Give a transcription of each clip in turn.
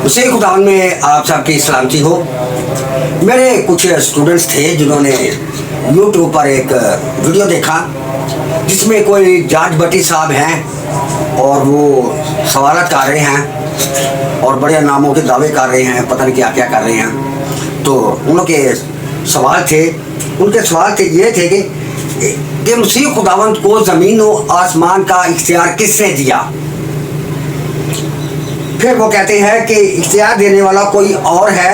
उसी खुदावन में आप सबकी सलामती हो। मेरे कुछ स्टूडेंट्स थे जिन्होंने यूट्यूब पर एक वीडियो देखा जिसमें कोई जाट भट्टी साहब हैं और वो सवालत कर रहे हैं और बड़े नामों के दावे कर रहे हैं, पता नहीं क्या क्या कर रहे हैं। तो उनके सवाल थे, ये थे कि मसीह खुदावंत को ज़मीन और आसमान का इख्तियार किसने दिया। फिर वो कहते हैं कि इख्तियार देने वाला कोई और है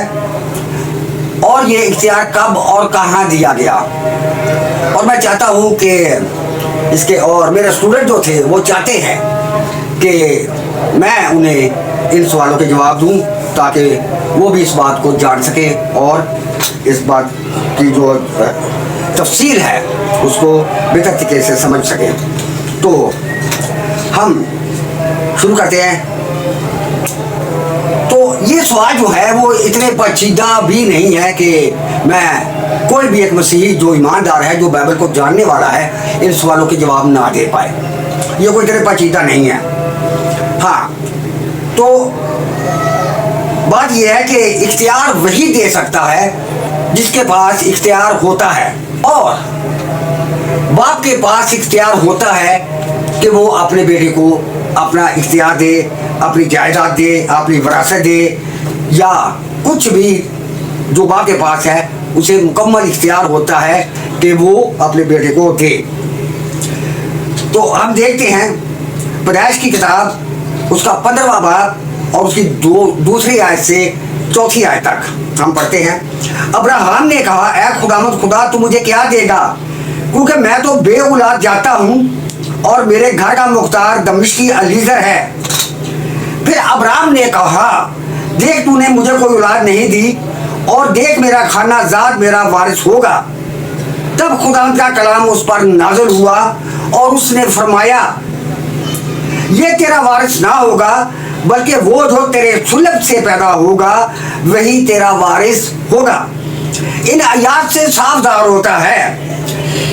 और ये इख्तियार कब और कहाँ दिया गया। और मैं चाहता हूँ कि इसके और मेरे स्टूडेंट जो थे वो चाहते हैं कि मैं उन्हें इन सवालों के जवाब दूँ ताकि वो भी इस बात को जान सके और इस बात की जो तफसील है उसको बेहतर तरीके से समझ सकें। तो हम शुरू करते हैं। तो ये सवाल जो है वो इतने पेचीदा भी नहीं है कि मैं कोई भी एक मसीही जो ईमानदार है, जो बाइबल को जानने वाला है, इन सवालों के जवाब ना दे पाए। ये कोई इतने पेचीदा नहीं है। हाँ, तो बात यह है कि इख्तियार वही दे सकता है जिसके पास इख्तियार होता है, और बाप के पास इख्तियार होता है कि वो अपने बेटे को अपना इख्तियार दे, अपनी जायदाद दे, अपनी विरासत दे, या कुछ भी जो बाप के पास है उसे मुकम्मल इख्तियार होता है कि वो अपने बेटे को दे। तो हम देखते हैं पैदाइश की किताब उसका 15वां बाब और उसकी दूसरी आयत से चौथी आयत तक हम पढ़ते हैं। अब्राहम ने कहा, ऐ खुदावंद खुदा तू मुझे क्या देगा, क्योंकि मैं तो बेऔलाद जाता हूँ और मेरे घर का मुख्तार दमिश्की अलीजर है। फिर अब्राहम ने कहा, देख तूने मुझे कोई औलाद नहीं दी और देख मेरा खाना जात मेरा वारिस होगा। तब खुदावंद का कलाम उस पर नाज़िल हुआ और उसने फरमाया, ये तेरा वारिस ना होगा बल्कि वो जो तेरे सुलभ से पैदा होगा वही तेरा वारिस होगा। इन आयात से साफ ज़ाहिर होता है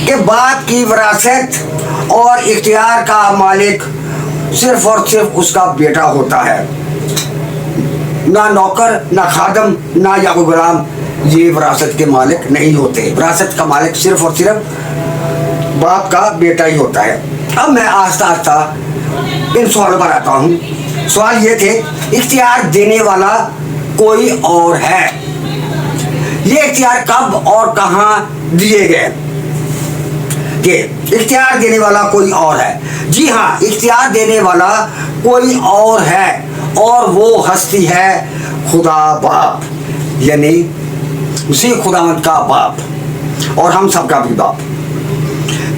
कि बाप की विरासत और इख्तियार का मालिक सिर्फ और सिर्फ उसका बेटा होता है, ना नौकर, ना खादम, ना या कोई गुलाम ये विरासत के मालिक नहीं होते। विरासत का मालिक सिर्फ और सिर्फ बाप का बेटा ही होता है। अब मैं आस्ता आस्ता इन सवालों पर आता हूँ। सवाल ये थे, इख्तियार देने वाला कोई और है, ये इख्तियार कब और कहाँ दिए गए कि इख्तियार देने वाला कोई और है। जी हाँ, इख्तियार देने वाला कोई और है और वो हस्ती है खुदा बाप, यानी उसी खुदावंत का बाप और हम सबका भी बाप।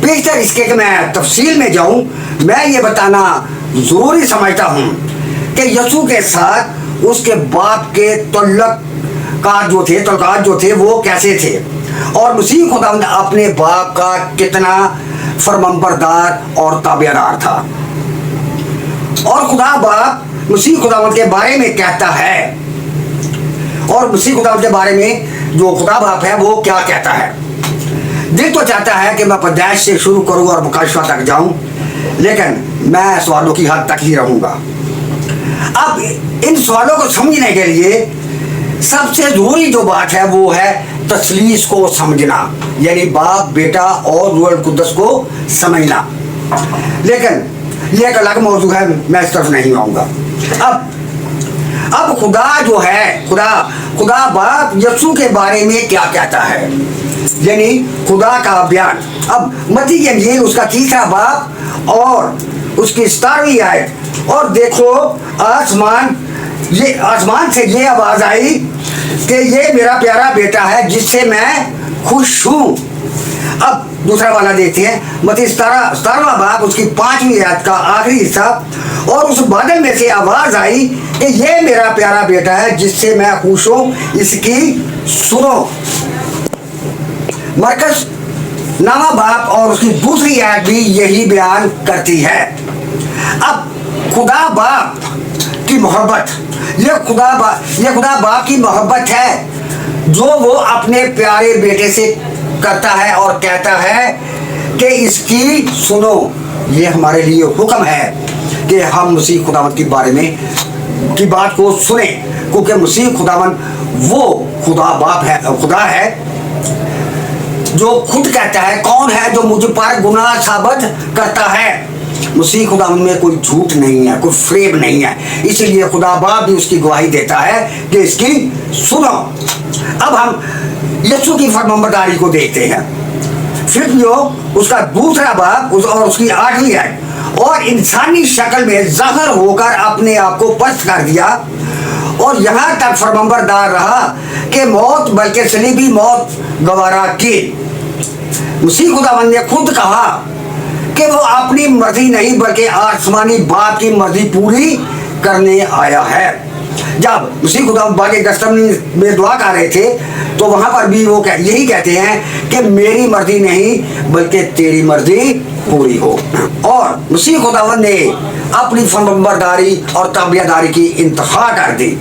बेशतर इसके कि मैं तफसील में जाऊं, मैं ये बताना ज़रूरी समझता हूँ कि यीशु के साथ उसके बाप के तल्लुकात जो थे वो कैसे थे, और मसीह खुदावंद अपने बाप का कितना फरमाबरदार और ताबेदार था। और खुदा बाप मसीह खुदावंद के बारे में कहता है, और मसीह खुदावंद के बारे में जो खुदा बाप है वो क्या कहता है। दिल तो चाहता है कि मैं पैदाइश से शुरू करूं और मुकाशफा तक जाऊं, लेकिन मैं सवालों की हद तक ही रहूंगा। अब इन सवालों को समझने के लिए सबसे जरूरी जो बात है वो है तसलीस को समझना, यानी बाप, बेटा और रूह कुद्दस को समझना। लेकिन ये एक अलग मौजू है, मैं इस तरफ नहीं आऊँगा। अब खुदा जो है, खुदा बाप यीशु के बारे में क्या कहता है, यानी खुदा का बयान। अब मत्ती की इंजील उसका 3रा बाब और उसकी 17वीं आयत, और देखो आसमान से ये आवाज़ आई कि ये मेरा प्यारा बेटा है जिससे मैं खुश हूँ। अब दूसरा वाला देखते हैं, मत्ती 17वां बाब उसकी 5वीं आयत का आखिरी हिस्सा, और उस बादल में से आवाज़ आई कि ये मेरा प्यारा बेटा है जिससे मैं खुश हूँ, इसकी सुनो। मरकस नामा बाप और उसकी दूसरी आयत भी यही बयान करती है। अब खुदा बाप की मोहब्बत, ये खुदा बाप की मोहब्बत है जो वो अपने प्यारे बेटे से करता है और कहता है कि इसकी सुनो। ये हमारे लिए हुक्म है कि हम मसीह खुदावंत के बारे में की बात को सुने, क्योंकि मसीह खुदावंद वो खुदा है जो खुद कहता है, कौन है जो मुझ पर गुनाह साबित करता है। मसीह खुदावंद में कोई झूठ नहीं है, कोई फ्रेब नहीं है, इसलिए खुदा बाप भी उसकी गवाही देता है कि इसकी सुनो। अब हम यीशु की फरमाबरदारी को देखते हैं। फिलिप्पियों उसका दूसरा बाब और उसकी 8वीं आयत, और इंसानी शक्ल में ज़ाहिर होकर अपने आप को पस्त कर दिया और यहाँ तक फरमाबरदार रहा कि मौत बल्कि सलीबी मौत गवारा की। मसीह खुदावंद ने खुद कहा कि वो अपनी मर्जी नहीं बल्कि आसमानी बाप की मर्जी पूरी करने आया है। जब मसीह खुदावंद बागे गस्तमनी में दुआ कर रहे थे तो वहां पर भी वो यही कहते हैं कि मेरी मर्जी नहीं बल्कि तेरी मर्जी पूरी हो। और मसीह खुदावंद ने अपनी फरमाबरदारी और ताबियादारी की इंतहा कर दी।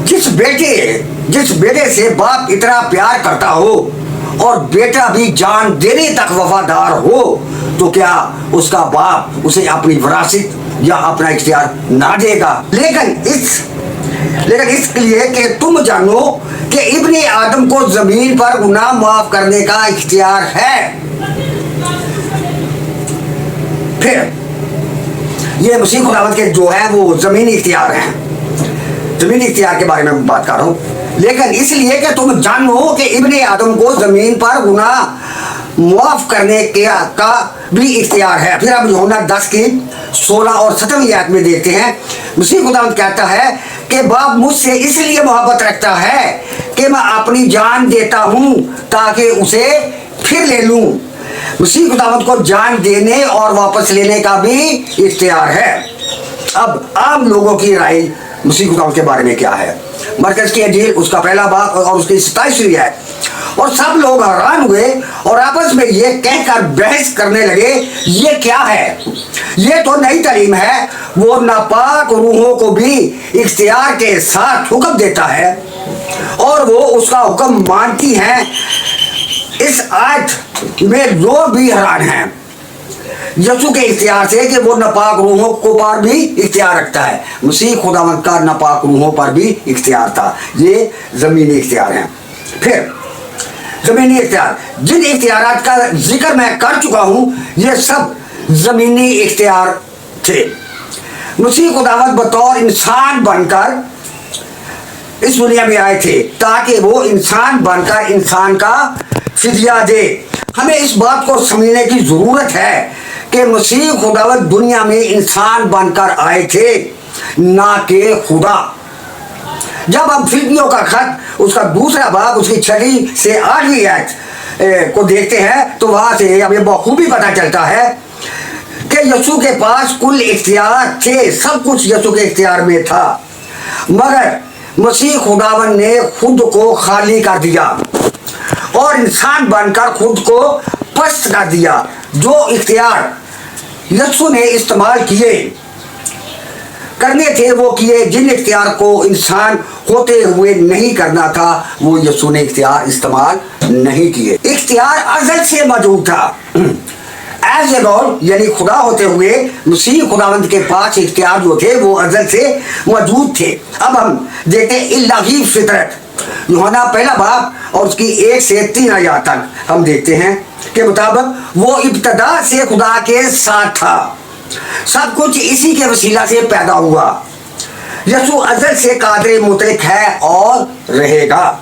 जिस बेटे से बाप इतना प्यार करता हो और बेटा भी जान देने तक वफादार हो, तो क्या उसका बाप उसे अपनी विरासत या अपना इख्तियार ना देगा? लेकिन इसके लिए कि तुम जानो कि इब्ने आदम को जमीन पर गुनाह माफ करने का इख्तियार है। फिर ये मसीह खुदावंद के जो है वो जमीनी इख्तियार हैं, जमीनी इख्तियार के बारे में बात कर रहा हूँ। लेकिन इसलिए कि तुम जानो कि इब्ने आदम को जमीन पर गुनाह माफ करने का भी इख्तियार है। फिर अब यूहन्ना 10 की 16 और 17वीं आयत में देखते हैं, मसीह खुदावंद कहता है कि बाप मुझसे इसलिए मोहब्बत रखता है कि मैं अपनी जान देता हूँ ताकि उसे फिर ले लूँ। मसीह खुदावंद को जान देने और वापस लेने का भी इख्तियार है। अब आम लोगों की राय मसीह खुदावंद के बारे में क्या है? मरकज की अंजील उसका पहला बाब और उसकी 27वीं है। और सब लोग हैरान हुए और आपस में ये कहकर बहस करने लगे, ये क्या है? ये तो नई तालीम है। वो नापाक रूहों को भी इख्तियार के साथ हुक्म देता है और वो उसका हुक्म मानती हैं। इस आयत में लोग भी हैरान हैं यीशु के इख्तियार से कि वो नापाक रूहों को पर भी इख्तियार रखता है। मसीह खुदावंद का नापाक रूहों पर भी इख्तियार था। ये ज़मीनी इख्तियार हैं। फिर ज़मीनी इख्तियार, जिन इख्तियारात का जिक्र मैं कर चुका हूँ, ये सब ज़मीनी इख्तियार थे। मसीह खुदावंद बतौर इंसान बनकर इस दुनिया में आए थे ताकि वो इंसान बनकर इंसान का फिदिया दे। हमें इस बात को समझने की ज़रूरत है कि मसीह खुदावंद दुनिया में इंसान बनकर आए थे, ना कि खुदा। जब हम फिलिप्पियों का खत उसका दूसरा बाब उसकी 6 से 8वीं आयत को देखते हैं तो वहाँ से हमें बखूबी पता चलता है कि यीशु के पास कुल इख्तियार थे, सब कुछ यीशु के इख्तियार में था, मगर मसीह खुदावंद ने खुद को खाली कर दिया और इंसान बनकर खुद को पस्त कर दिया। जो इख्तियार यीशु ने इस्तेमाल करने थे वो किए, जिन इख्तियार को इंसान होते हुए नहीं करना था वो यीशु ने इख्तियार इस्तेमाल नहीं किए। इख्तियार अज़ल से मौजूद था। एज ए गॉड यानी खुदा होते हुए मसीह खुदावंद के पास इख्तियार जो थे वो अज़ल से मौजूद थे। अब हम देखते हैं इलाही फितरत, यूहन्ना पहला बाब और उसकी 1 से 3 आयत तक हम देखते हैं के मुताबिक वो इब्तदा से खुदा के साथ था, सब कुछ इसी के वसीला से पैदा हुआ। यीशु अज़ल से कादिर मुतलक है और रहेगा।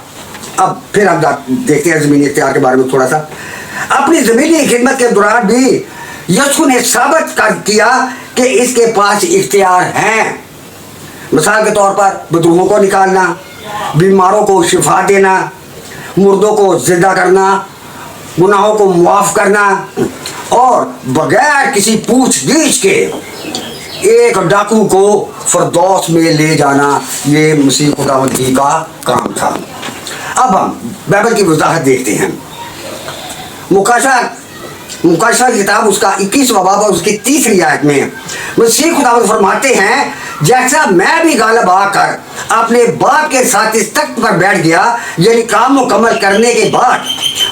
अब फिर हम देखते हैं ज़मीनी इख्तियार के बारे में थोड़ा सा। अपनी ज़मीनी खिदमत के दौरान भी यीशु ने साबित कर किया कि इसके पास इख्तियार हैं। मिसाल के तौर पर बदरूहों को निकालना, बीमारों को शिफा देना, मुर्दों को जिंदा करना, गुनाहों को माफ़ करना और बगैर किसी पूछ-गीछ के एक डाकू को फरदौस में ले जाना, ये मसीह खुदावंद ही का काम था। अब हम बाइबल की वजाहत देखते हैं। मुकाशा की किताब उसका 21वां बाब और उसकी 3री आयत में मसीह खुदावंद फरमाते हैं, जैसा मैं भी गालिब आकर अपने बाप के साथ इस तख्त पर बैठ गया, यानी काम मुकम्मल करने के बाद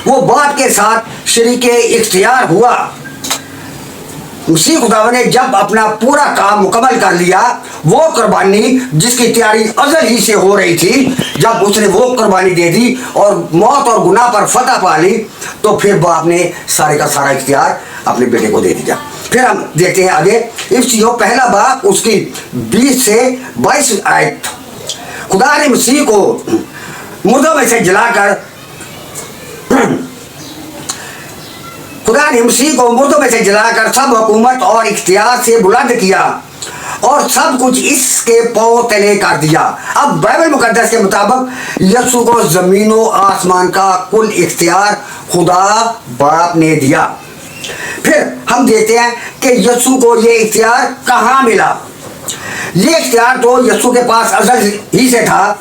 वो बाप के साथ शरीके इख्तियार हुआ। मसीह खुदावन ने जब अपना पूरा काम मुकम्मल कर लिया, वो कुर्बानी जिसकी तैयारी अज़ल ही से हो रही थी, जब उसने वो कुर्बानी दे दी और मौत और गुनाह पर फतह पा ली, तो फिर बाप ने सारे का सारा इख्तियार अपने बेटे को दे दिया। फिर हम देखते हैं आगे इफ्सियों पहला बाप उसकी 20 से 22 आयत। खुदा ने मसीह को मुर्दों में से जलाकर खुदा ने मसीह को मुर्दों में से जलाकर सब हुकूमत और इख्तियार से बुलंद किया और सब कुछ इसके पांव तले कर दिया। अब बाइबल मुकद्दस के मुताबिक यीशु को जमीनों आसमान का कुल इख्तियार खुदा बाप ने दिया। फिर हम देखते हैं कि यीशु को ये इख्तियार कहाँ मिला। ये इख्तियार तो यीशु के पास अज़ल ही से था,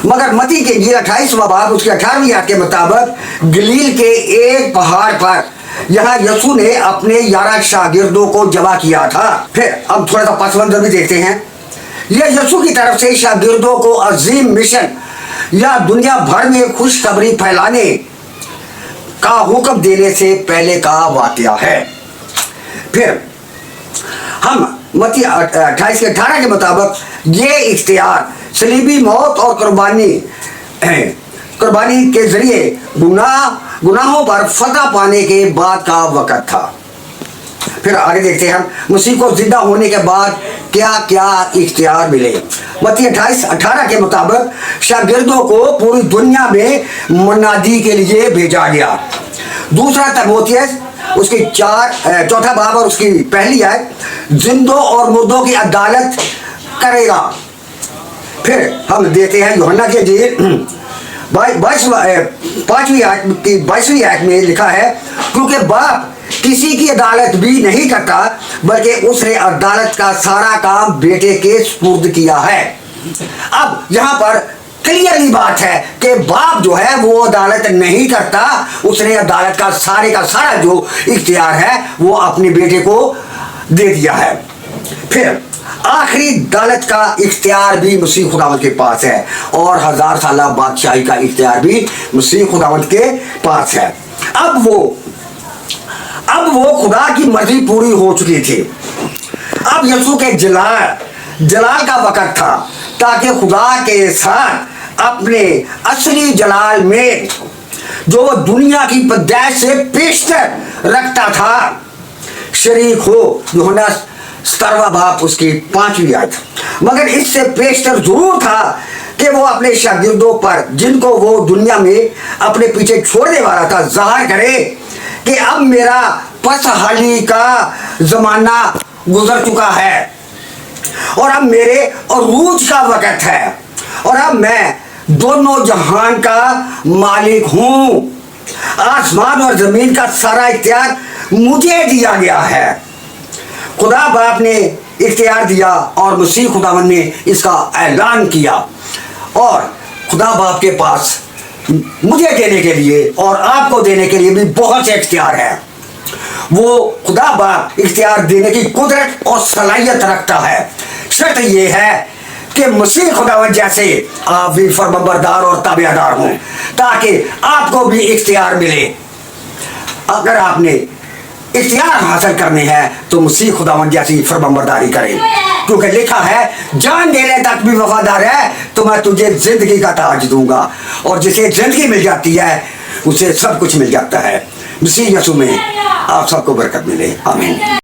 मगर मत्ती के इंजील 28वां बाब उसके 18वीं आयत के मुताबिक गलील के एक पहाड़ पर यहाँ यीशु ने अपने 11 शागिर्दों को जमा किया था। फिर अब थोड़ा सा पस मंजर भी देखते हैं। यह यीशु की तरफ से शागिर्दों को अजीम मिशन या दुनिया भर में खुशखबरी फैलाने का हुक्म देने से पहले का वाकया है। फिर हम मत्ती 28 के 18 के मुताबिक ये इख्तियार सलीबी मौत और कुर्बानी के जरिए गुनाहों पर फतह पाने के बाद का वक़्त था। फिर आगे देखते हैं हम मसीह को जिंदा होने के बाद क्या क्या इख्तियार मिले। मत्ती 28:18 के मुताबिक शागिर्दों को पूरी दुनिया में मनादी के लिए भेजा गया। दूसरा तीमुथियुस उसकी चौथा बाब और उसकी पहली आयत, जिंदों और मुर्दों की अदालत करेगा। फिर हम देखते हैं यूहन्ना के इंजील 5वीं आयत में लिखा है, क्योंकि बाप किसी की अदालत भी नहीं करता, बल्कि उसने अदालत का सारा काम बेटे के सुपुर्द किया है। अब यहाँ पर क्लियरली बात है कि बाप जो है वो अदालत नहीं करता, उसने अदालत का सारा जो इख्तियार है वो अपने बेटे को दे दिया है। फिर आखिरी अदालत का इख्तियार भी मसीह खुदावंद के पास है और 1000 साला बादशाही का इख्तियार भी मसीह खुदावंद के पास है। अब वो खुदा की मर्जी पूरी हो चुकी थी। अब यीशु के जलाल का वक़्त था, ताकि खुदा के साथ अपने असली जलाल में जो वो दुनिया की पैदाइश से पेशतर रखता था शरीक हो। यूहन्ना 17वां बाब उसकी 5वीं आयत। मगर इससे पेशतर जरूर था कि वो अपने शागिर्दों पर, जिनको वो दुनिया में अपने पीछे छोड़ने वाला था, ज़ाहिर करे कि अब मेरा पसहाली का ज़माना गुजर चुका है और अब मेरे अरूज का वक़्त है और अब मैं दोनों जहान का मालिक हूँ। आसमान और ज़मीन का सारा इख्तियार मुझे दिया गया है। खुदा बाप ने इख्तियार दिया और मसीह खुदावंद ने इसका ऐलान किया और खुदा बाप के पास मुझे देने के लिए और आपको देने के लिए भी बहुत से इख्तियार है। वो खुदा बाप इख्तियार देने की कुदरत और सलाहियत रखता है। शर्त ये है कि मसीह खुदावंद जैसे आप भी फरमाबरदार और ताबेदार हों, ताकि आपको भी इख्तियार मिले। अगर आपने इख्तियार हासिल करने हैं तो मसीह खुदावंद जैसी फरमाबरदारी करें, क्योंकि लिखा है जान देने तक भी वफादार है तो मैं तुझे जिंदगी का ताज दूंगा। और जिसे जिंदगी मिल जाती है उसे सब कुछ मिल जाता है। मसीह यीशु में आप सबको बरकत मिले। आमीन।